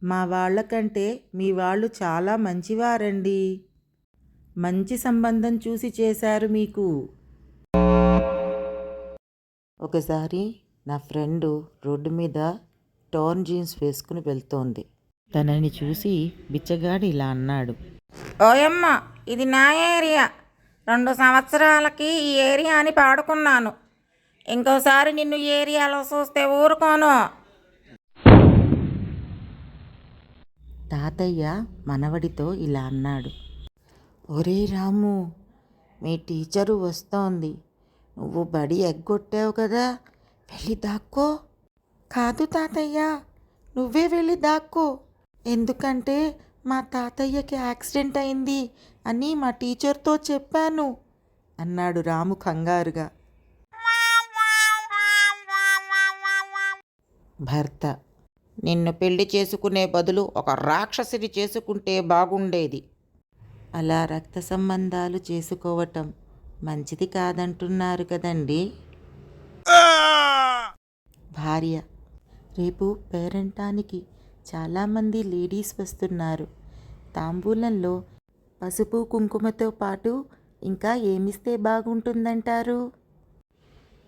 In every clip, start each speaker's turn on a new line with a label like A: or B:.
A: మా వాళ్ళకంటే మీ వాళ్ళు చాలా మంచివారండి. మంచి సంబంధం చూసి చేశారు మీకు. ఒకసారి నా ఫ్రెండు రోడ్డు మీద టోర్న్ జీన్స్ వేసుకుని వెళ్తోంది. తనని చూసి బిచ్చగాడు ఇలా అన్నాడు,
B: ఓయమ్మ, ఇది నా ఏరియా. 2 సంవత్సరాలకి ఈ ఏరియాని పాడుకున్నాను. ఇంకోసారి నిన్ను ఈ ఏరియాలో చూస్తే ఊరుకోను.
A: తాతయ్య మనవడితో ఇలా అన్నాడు, ఒరే రాము, మీ టీచరు వస్తోంది. నువ్వు బడి ఎగ్గొట్టావు కదా, వెళ్ళి దాక్కో. కాదు తాతయ్య, నువ్వే వెళ్ళి దాక్కో. ఎందుకంటే మా తాతయ్యకి యాక్సిడెంట్ అయింది అని మా టీచర్తో చెప్పాను అన్నాడు రాము కంగారుగా. భర్త,
B: నిన్ను పెళ్లి చేసుకునే బదులు ఒక రాక్షసిని చేసుకుంటే బాగుండేది.
A: అలా రక్త సంబంధాలు చేసుకోవటం మంచిది కాదంటున్నారు కదండి. భార్య, రేపు పేరంటానికి చాలామంది లేడీస్ వస్తున్నారు. తాంబూలంలో పసుపు కుంకుమతో పాటు ఇంకా ఏమిస్తే బాగుంటుందంటారు?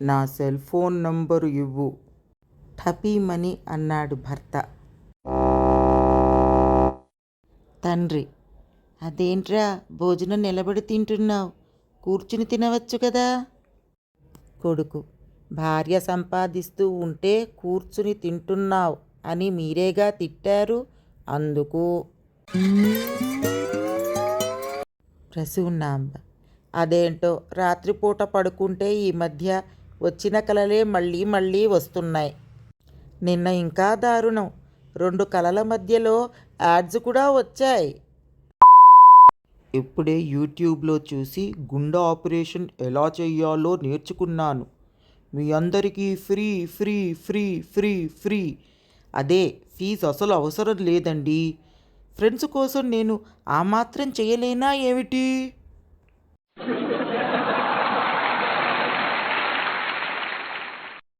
C: నా సెల్ ఫోన్ నంబరు ఇవ్వు.
A: ఠపీమని అన్నాడు భర్త. తండ్రి, అదేంట్రా భోజనం నిలబడి తింటున్నావు, కూర్చుని తినవచ్చు కదా. కొడుకు, భార్య సంపాదిస్తూ ఉంటే కూర్చుని తింటున్నావు అని మీరేగా తిట్టారు, అందుకు. ప్రసూనాంబ, అదేంటో రాత్రిపూట పడుకుంటే ఈ మధ్య వచ్చిన కలలే మళ్ళీ మళ్ళీ వస్తున్నాయి. నిన్న ఇంకా దారుణం, 2 కలల మధ్యలో యాడ్స్ కూడా వచ్చాయి.
C: ఇప్పుడే యూట్యూబ్లో చూసి గుండె ఆపరేషన్ ఎలా చెయ్యాలో నేర్చుకున్నాను. మీ అందరికీ free free free free free. అదే, ఫీజు అసలు అవసరం లేదండి. ఫ్రెండ్స్ కోసం నేను ఆ మాత్రం చేయలేనా ఏమిటి?